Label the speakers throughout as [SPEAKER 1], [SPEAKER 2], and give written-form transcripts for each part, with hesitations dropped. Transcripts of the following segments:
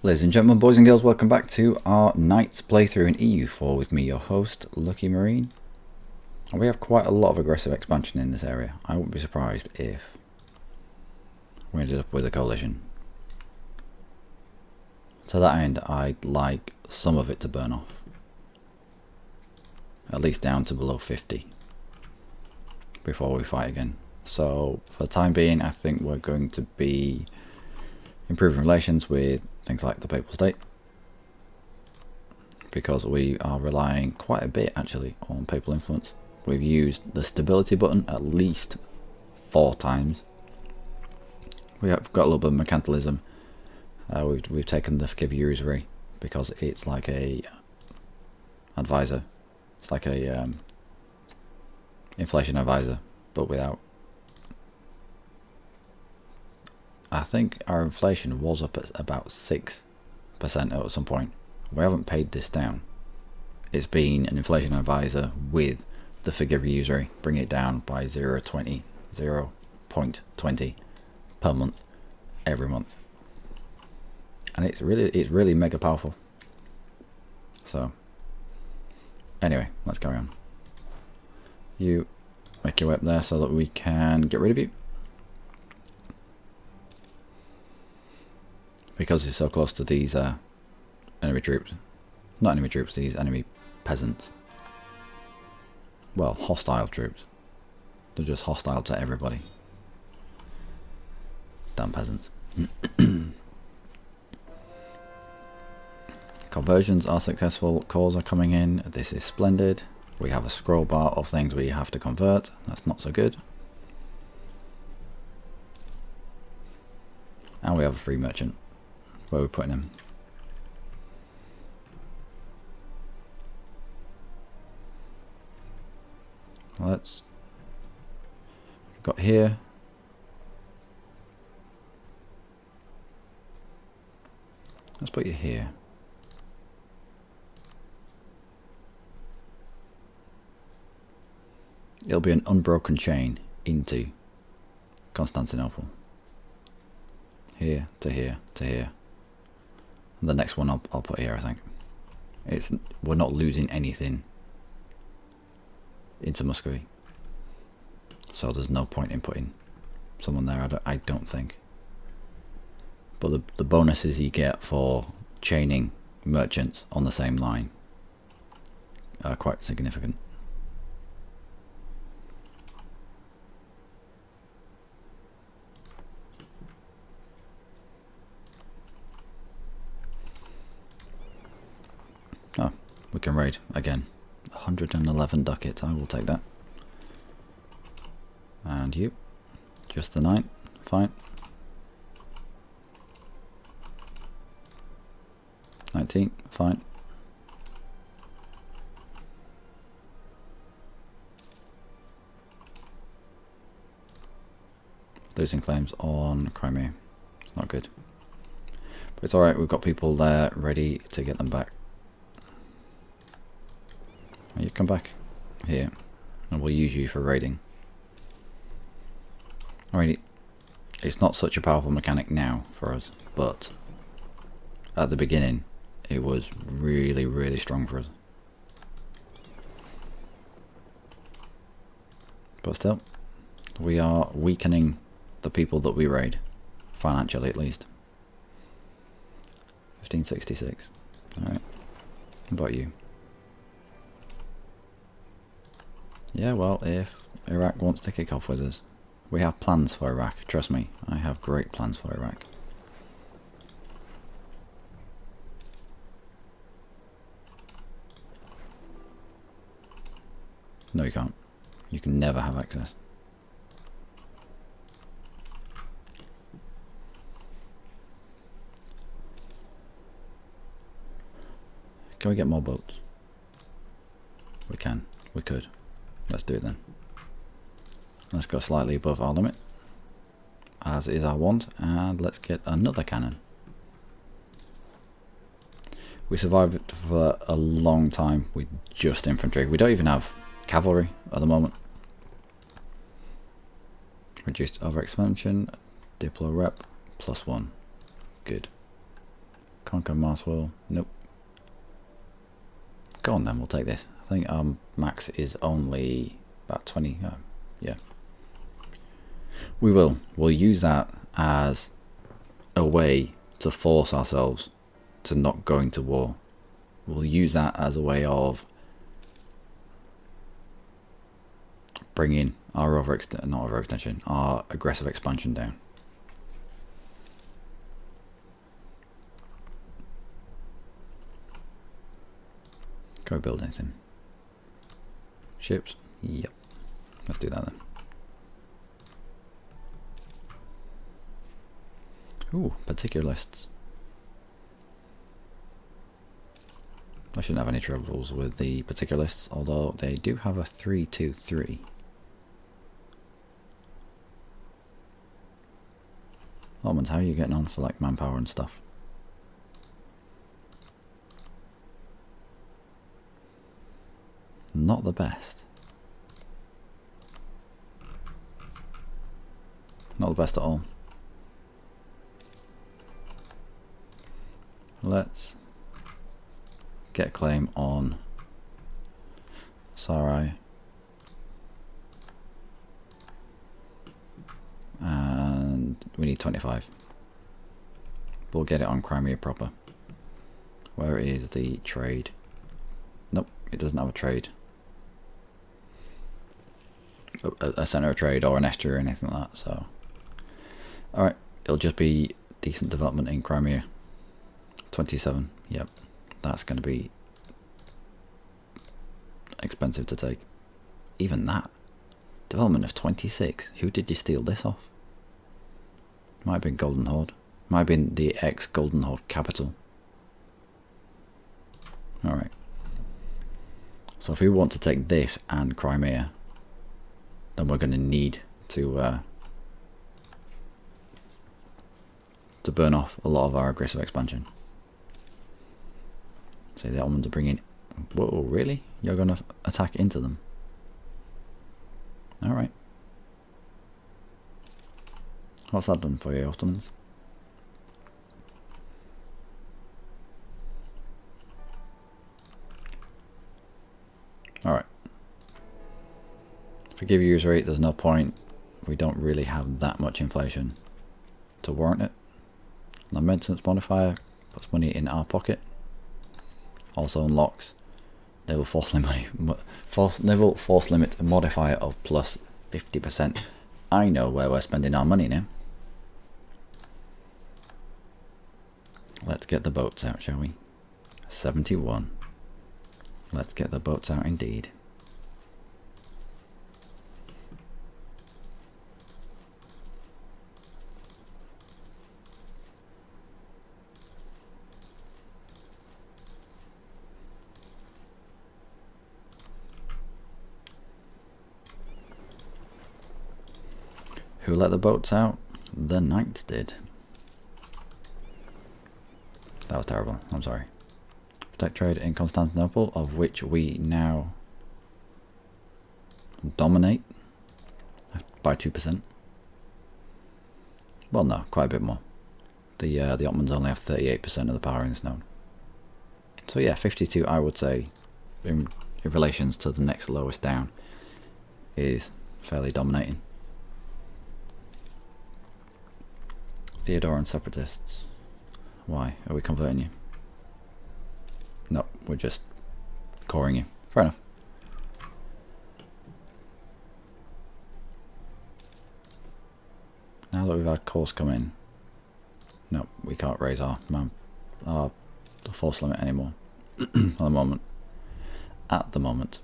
[SPEAKER 1] Ladies and gentlemen, boys and girls, welcome back to our night's playthrough in EU4 with me, your host, Luckymarine. And we have quite a lot of aggressive expansion in this area. I wouldn't be surprised if we ended up with a coalition. To that end, I'd like some of it to burn off. At least down to below 50 before we fight again. So for the time being, I think we're going to be improving relations with things like the Papal State, because we are relying quite a bit actually on papal influence. We've used the stability button at least 4 times. We have got a little bit of mercantilism. We've taken the forgive usury because it's like a advisor. It's like a inflation advisor, but without. I think our inflation was up at about 6% at some point. We haven't paid this down. It's been an inflation advisor with the forgive usury, bring it down by 0.20 per month, every month. And it's really mega powerful. So anyway, let's carry on. You make your way up there so that we can get rid of you. Because it's so close to these enemy troops. Not enemy troops, these enemy peasants. Well, hostile troops. They're just hostile to everybody. Damn peasants. Conversions are successful, cores are coming in, this is splendid. We have a scroll bar of things we have to convert, that's not so good. And we have a free merchant. Where are we putting him? Let's got here. Let's put you here. It'll be an unbroken chain into Constantinople. Here to here to here. And the next one I'll put here, I think. We're not losing anything into Muscovy, so there's no point in putting someone there. I don't think. But the bonuses you get for chaining merchants on the same line are quite significant. Oh, we can raid again. 111 ducats, I will take that. And you, just the 9, fine. 19, fine. Losing claims on Crimea, it's not good. But it's alright, we've got people there ready to get them back. You come back here and we'll use you for raiding. I mean, it's not such a powerful mechanic now for us, but at the beginning it was really strong for us. But still, we are weakening the people that we raid, financially at least. 1566. Alright, what about you? Yeah, well, if Iraq wants to kick off with us, we have plans for Iraq. Trust me, I have great plans for Iraq. No, you can't. You can never have access. Can we get more boats? We can. We could. Let's do it then. Let's go slightly above our limit, as is our want, and let's get another cannon. We survived for a long time with just infantry. We don't even have cavalry at the moment. Reduced over expansion, Diplo rep, +1. Good. Conquer Mars World. Nope. Go on then, we'll take this. I think our max is only about 20. Yeah. We'll use that as a way to force ourselves to not go into war. We'll use that as a way of bringing our our aggressive expansion down. Go build anything. Ships? Yep. Let's do that then. Ooh, particular lists. I shouldn't have any troubles with the particular lists, although they do have a 3-2-3. Ottomans, how are you getting on for like manpower and stuff? Not the best. Not the best at all. Let's get a claim on Sarai. And we need 25. We'll get it on Crimea proper. Where is the trade? Nope, it doesn't have a trade. A centre of trade or an estuary or anything like that, so. Alright, it'll just be decent development in Crimea. 27, yep. That's going to be expensive to take. Even that. Development of 26. Who did you steal this off? Might have been Golden Horde. Might have been the ex-Golden Horde capital. Alright. So if we want to take this and Crimea, then we're going to need to burn off a lot of our aggressive expansion. Say the Ottomans are bringing... Whoa, really? You're going to attack into them? Alright. What's that done for you, Ottomans? Alright. Forgive user rate, there's no point. We don't really have that much inflation to warrant it. The maintenance modifier puts money in our pocket. Also unlocks naval force limit modifier of plus 50%. I know where we're spending our money now. Let's get the boats out, shall we? 71. Let's get the boats out indeed. Who let the boats out? The Knights did. That was terrible. I'm sorry. Protect trade in Constantinople, of which we now dominate by 2%. Well, no, quite a bit more. The Ottomans only have 38% of the power in this node. So yeah, 52, I would say, in relations to the next lowest down, is fairly dominating. Theodoran separatists. Why? Are we converting you? No, we're just coring you. Fair enough. Now that we've had cores come in, no, we can't raise our force limit anymore. At the moment. At the moment.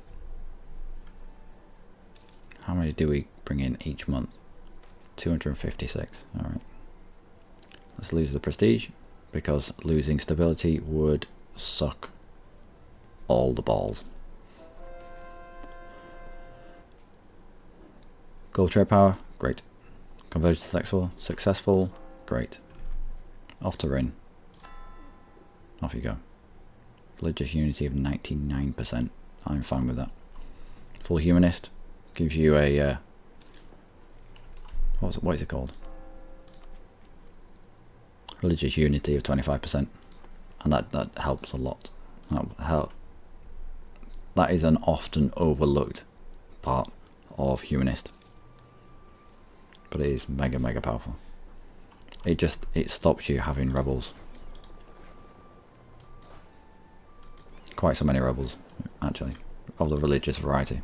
[SPEAKER 1] How many do we bring in each month? 256. Alright. Let's lose the prestige, because losing stability would suck all the balls. Gold trade power, great. Conversion successful, great. Off to Rin. Off you go. Religious unity of 99%. I'm fine with that. Full humanist gives you a what is it called? Religious unity of 25%. and that helps a lot. That is an often overlooked part of Humanist, but it is mega powerful. It stops you having rebels. Quite so many rebels, actually, of the religious variety.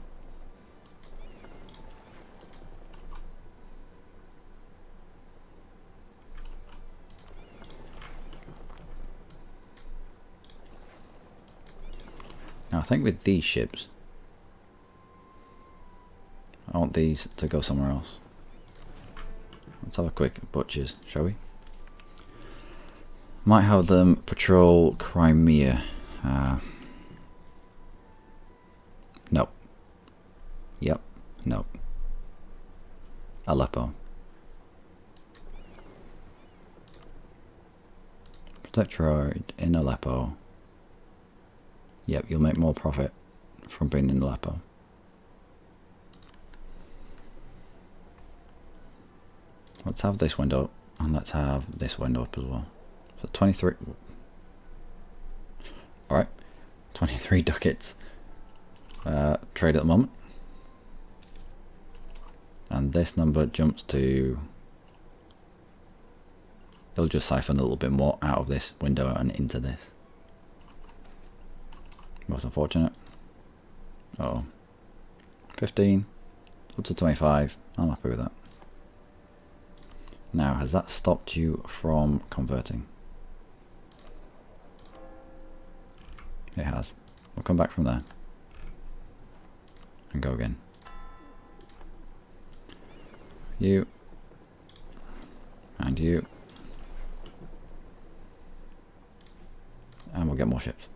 [SPEAKER 1] Now I think with these ships, I want these to go somewhere else. Let's have a quick butchers, shall we? Might have them patrol Crimea. Nope. Yep. Nope. Aleppo. Protectorate in Aleppo. Yep, you'll make more profit from being in Aleppo. Let's have this window up, and let's have this window up as well. So 23. Alright, 23 ducats. Trade at the moment. And this number jumps to... It'll just siphon a little bit more out of this window and into this. Most unfortunate. Uh-oh. 15. Up to 25. I'm happy with that. Now, has that stopped you from converting? It has. We'll come back from there. And go again. You. And you. And we'll get more ships.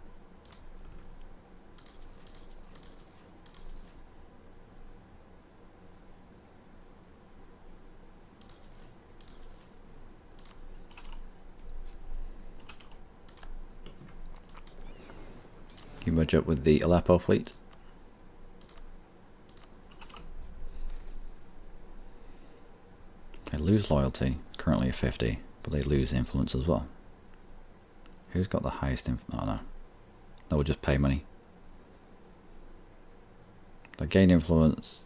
[SPEAKER 1] You merge up with the Aleppo fleet. They lose loyalty, currently at 50, but they lose influence as well. Who's got the highest influence? Oh no. They will just pay money. They gain influence,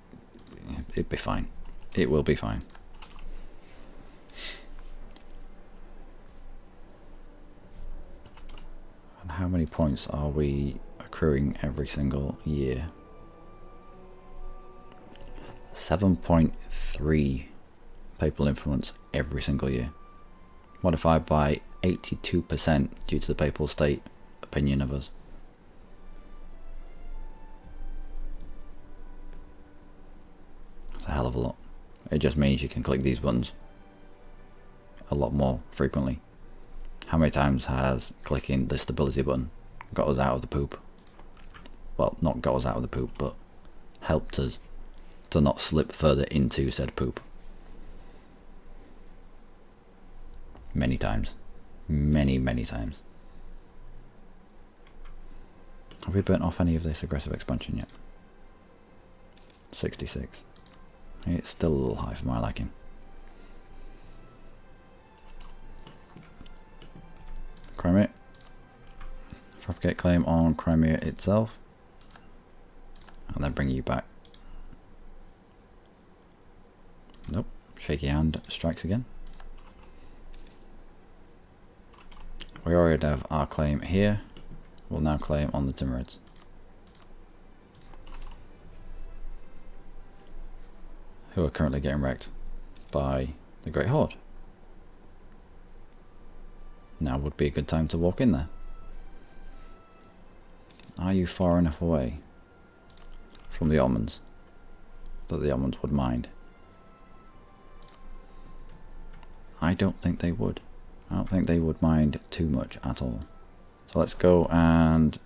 [SPEAKER 1] it'd be fine. It will be fine. And how many points are we accruing every single year? 7.3 papal influence every single year. Modified by 82% due to the papal state opinion of us. That's a hell of a lot. It just means you can click these buttons a lot more frequently. How many times has clicking the stability button got us out of the poop? Well, not got us out of the poop, but helped us to not slip further into said poop. Many times. Many times. Have we burnt off any of this aggressive expansion yet? 66. It's still a little high for my liking. Crimea. Propagate claim on Crimea itself. And then bring you back. Nope. Shaky hand strikes again. We already have our claim here. We'll now claim on the Timurids. Who are currently getting wrecked by the Great Horde. Now would be a good time to walk in there. Are you far enough away from the Ottomans that the Ottomans would mind? I don't think they would. I don't think they would mind too much at all. So let's go and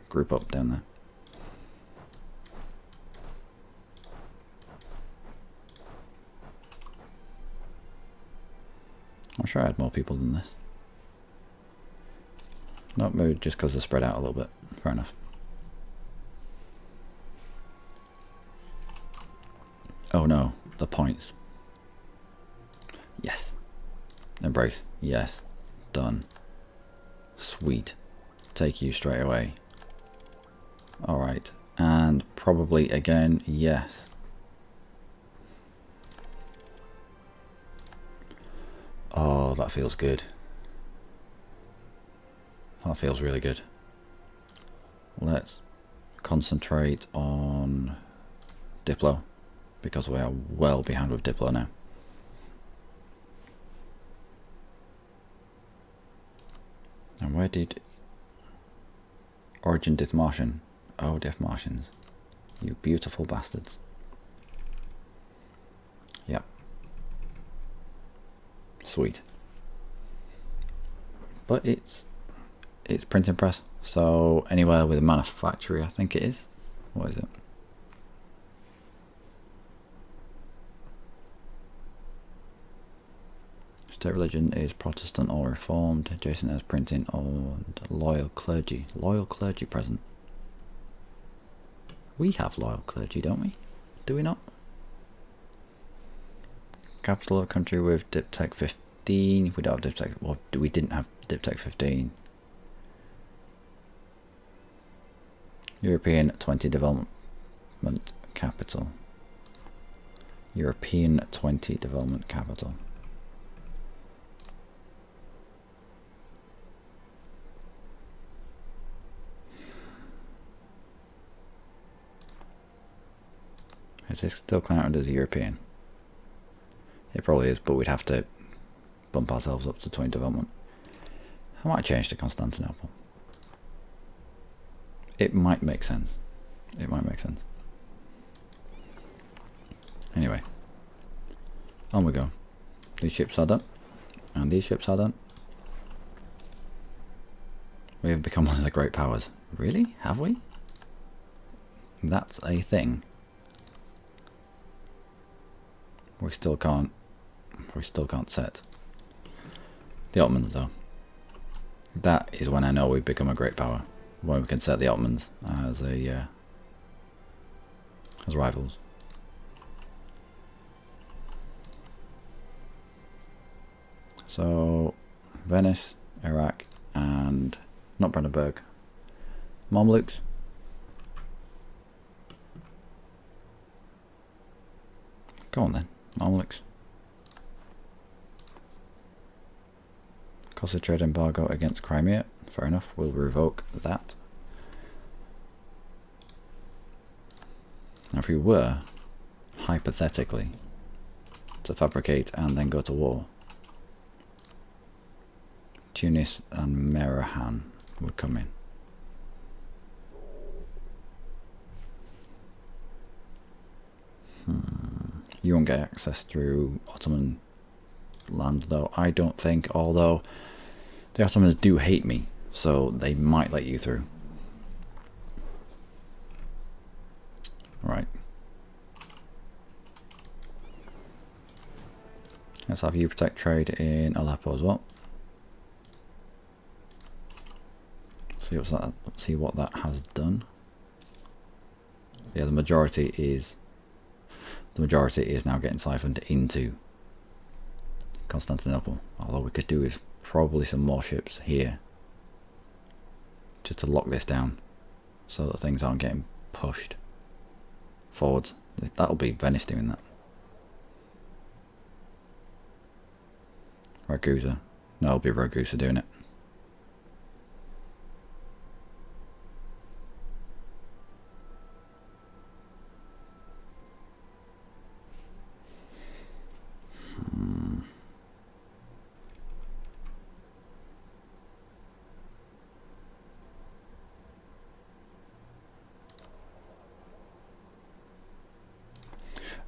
[SPEAKER 1] group up down there. I'm sure I had more people than this. Not maybe just because they're spread out a little bit. Fair enough. Oh no, the points. Yes. Embrace. Yes. Done. Sweet. Sweet. Take you straight away. Alright. And probably again, yes. Oh, that feels good. That feels really good. Let's concentrate on Diplo, because we are well behind with Diplo now. And where did Origin Death Martian? Oh, Death Martians. You beautiful bastards. Yep. Sweet. But it's printing press, so anywhere with a manufacturer, I think it is. What is it? State religion is Protestant or Reformed. Jason has printing on loyal clergy. Loyal clergy present. We have loyal clergy, don't we? Do we not? Capital of a country with Diptech 15. We don't have Diptech. Well, we didn't have Diptech 15. European 20 development capital. European 20 development capital. Is this still counted as European? It probably is, but we'd have to bump ourselves up to 20 development. I might change to Constantinople. It might make sense. It might make sense. Anyway, on we go. These ships are done, and these ships are done. We have become one of the great powers. Really? Have we? That's a thing. We still can't set the Ottomans though. That is when I know we've become a great power. When we can set the Ottomans as rivals. So Venice, Iraq, and not Brandenburg. Mamluks. Go on then, Mamluks. Cause a trade embargo against Crimea. Fair enough, we'll revoke that. Now if we were, hypothetically, to fabricate and then go to war, Tunis and Merahan would come in. You won't get access through Ottoman land though, I don't think, although the Ottomans do hate me, so they might let you through. Right. Let's have you protect trade in Aleppo as well. See what that has done. Yeah, the majority is now getting siphoned into Constantinople. Although we could do with probably some more ships here, just to lock this down, so that things aren't getting pushed forwards. That'll be Venice doing that. Ragusa. No, it'll be Ragusa doing it.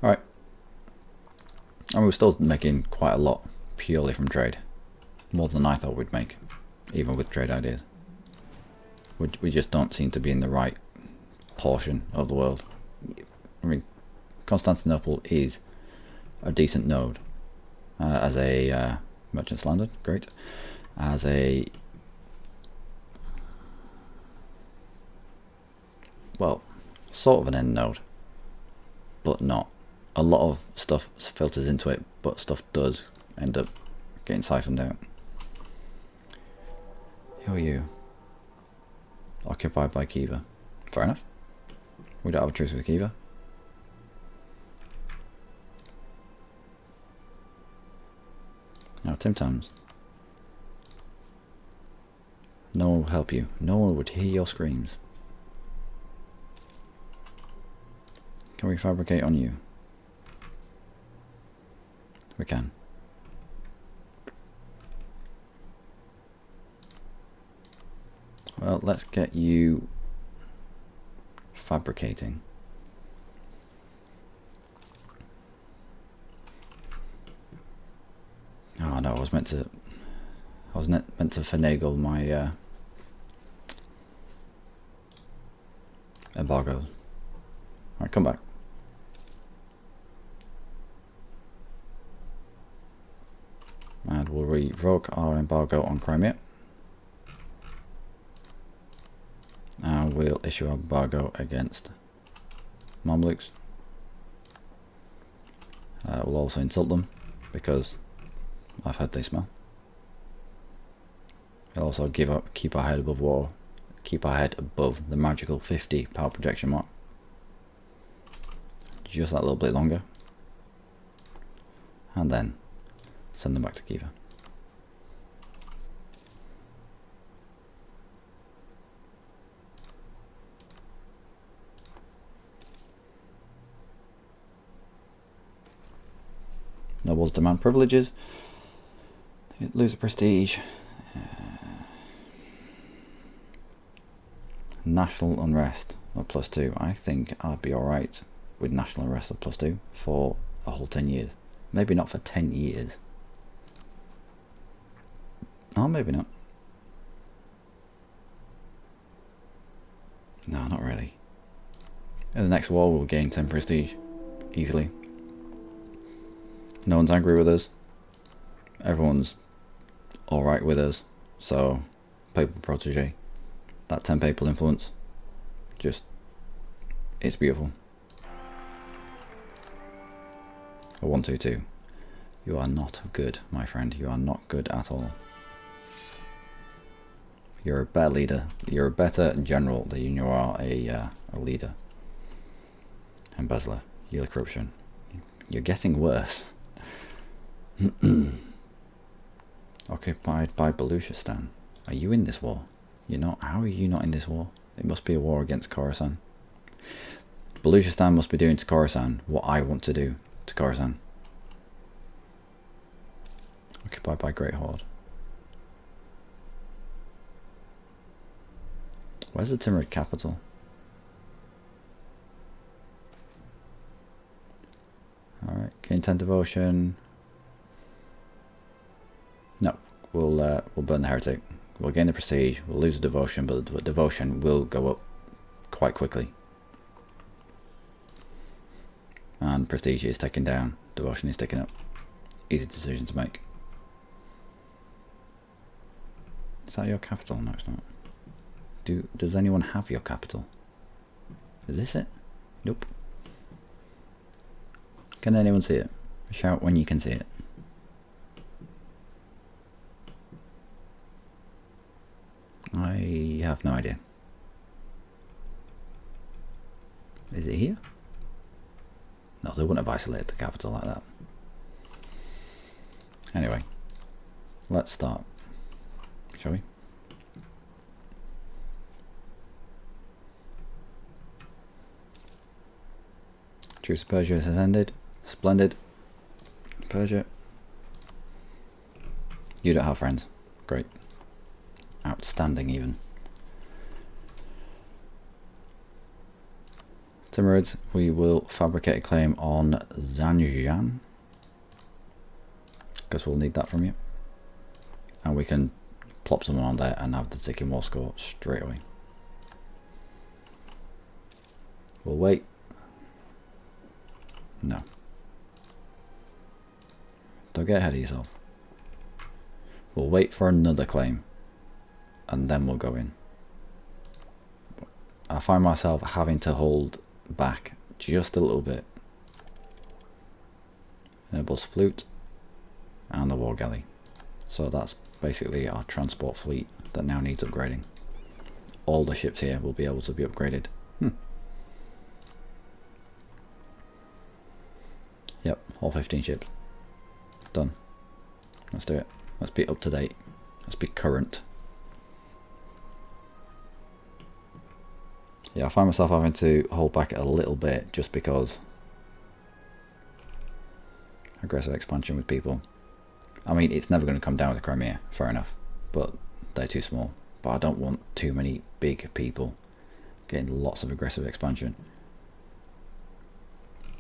[SPEAKER 1] Alright. And we're still making quite a lot purely from trade. More than I thought we'd make, even with trade ideas. We just don't seem to be in the right portion of the world. I mean, Constantinople is a decent node as a merchant's landed, great. As a, well, sort of an end node, but not. A lot of stuff filters into it, but stuff does end up getting siphoned out. Who are you? Occupied by Kiva. Fair enough. We don't have a truce with Kiva. Now Tim Tams. No one will help you. No one would hear your screams. Can we fabricate on you? We can. Well, let's get you fabricating. Oh no, I was meant to finagle my embargo. Alright, come back. And we'll revoke our embargo on Crimea. And we'll issue an embargo against Mamluks. We'll also insult them because I've heard they smell. We'll also keep our head above water, keep our head above the magical 50 power projection mark. Just that little bit longer. And then send them back to Kiva. Nobles demand privileges. Lose prestige. National unrest of +2. I think I'd be alright with national unrest of +2 for a whole 10 years. Maybe not for 10 years. Oh, maybe not. No, not really. In the next war we'll gain 10 prestige. Easily. No one's angry with us. Everyone's alright with us. So, papal protege. That 10 papal influence. Just, it's beautiful. A 122. You are not good, my friend. You are not good at all. You're a better leader. You're a better general than you are a leader. Embezzler. Yield corruption. You're getting worse. Occupied by Baluchistan. Are you in this war? You're not. How are you not in this war? It must be a war against Khorasan. Baluchistan must be doing to Khorasan what I want to do to Khorasan. Occupied by Great Horde. Where's the Timurid capital? Alright, gain 10 devotion. No, we'll burn the heretic. We'll gain the prestige, we'll lose the devotion, but the devotion will go up quite quickly. And prestige is taken down, devotion is taken up. Easy decision to make. Is that your capital? No, it's not. Does anyone have your capital? Is this it? Nope. Can anyone see it? Shout when you can see it. I have no idea. Is it here? No, they wouldn't have isolated the capital like that. Anyway, let's start. Shall we? Truce of Persia has ended. Splendid. Persia. You don't have friends. Great. Outstanding even. Timurids, we will fabricate a claim on Zanjan. Guess we'll need that from you. And we can plop someone on there and have the ticking war score straight away. We'll wait. No. Don't get ahead of yourself. We'll wait for another claim. And then we'll go in. I find myself having to hold back just a little bit. Enables flute and the war galley. So that's basically our transport fleet that now needs upgrading. All the ships here will be able to be upgraded. Yep, all 15 ships. Done. Let's do it. Let's be up to date. Let's be current. Yeah, I find myself having to hold back a little bit just because aggressive expansion with people. I mean, it's never going to come down with Crimea, fair enough, but they're too small. But I don't want too many big people getting lots of aggressive expansion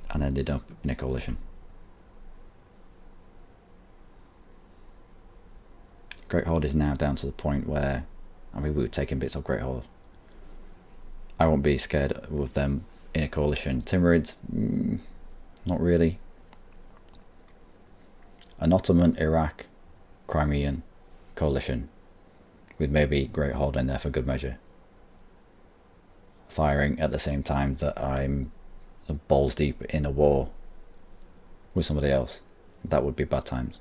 [SPEAKER 1] and ended up in a coalition. Great Horde is now down to the point where, I mean, we were taking bits of Great Horde. I won't be scared of them in a coalition. Timurids, not really. An Ottoman, Iraq, Crimean coalition with maybe Great Horde in there for good measure. Firing at the same time that I'm balls deep in a war with somebody else. That would be bad times.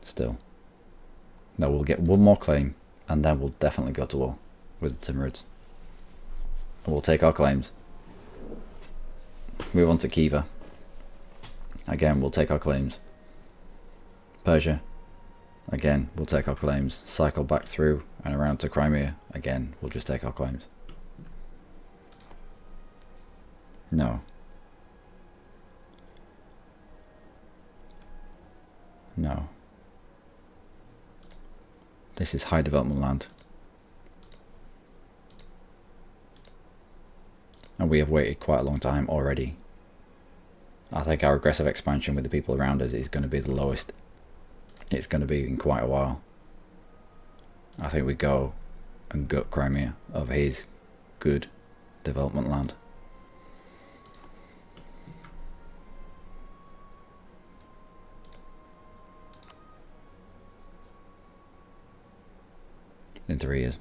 [SPEAKER 1] Still. No, we'll get one more claim and then we'll definitely go to war with the Timurids. And we'll take our claims. Move on to Khiva. Again, we'll take our claims. Persia. Again, we'll take our claims. Cycle back through and around to Crimea. Again, we'll just take our claims. No. No. This is high development land. And we have waited quite a long time already. I think our aggressive expansion with the people around us is going to be the lowest it's going to be in quite a while. I think we go and gut Crimea of his good development land. In 3 years.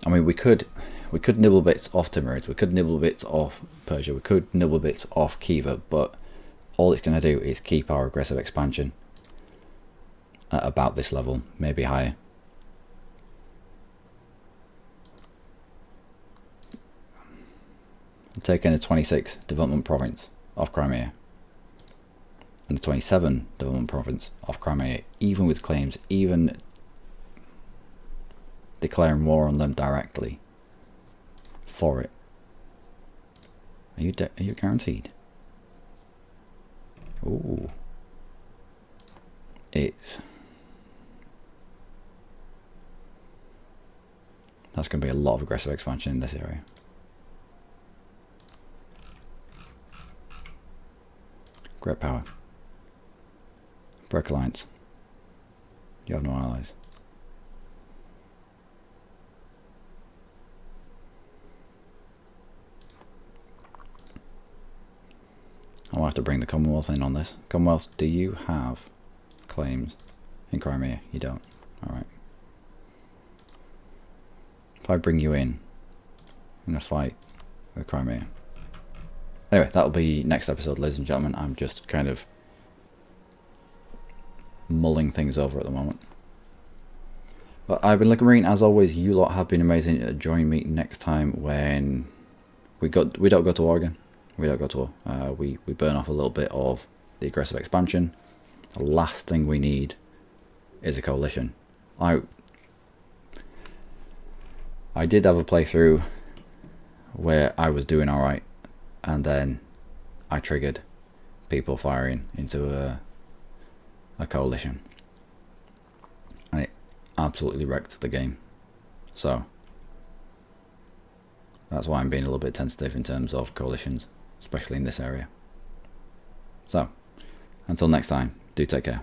[SPEAKER 1] I mean, we could nibble bits off Timurids, we could nibble bits off Persia, we could nibble bits off Khiva, but all it's going to do is keep our aggressive expansion at about this level, maybe higher. I'm taking a 26 development province off Crimea and a 27 development province off Crimea, even with claims, even declaring war on them directly for it. Are you guaranteed? Ooh. That's going to be a lot of aggressive expansion in this area. Great power. Break alliance. You have no allies. I'll have to bring the Commonwealth in on this. Commonwealth, do you have claims in Crimea? You don't. Alright. If I bring you in a fight with Crimea. Anyway, that'll be next episode, ladies and gentlemen. I'm just kind of mulling things over at the moment. But I've been Luckymarine. As always, you lot have been amazing. Join me next time when we don't go to war again. We don't go to war. We burn off a little bit of the aggressive expansion. The last thing we need is a coalition. I did have a playthrough where I was doing alright, and then I triggered people firing into a coalition. And it absolutely wrecked the game. So that's why I'm being a little bit tentative in terms of coalitions, especially in this area. So, until next time, do take care.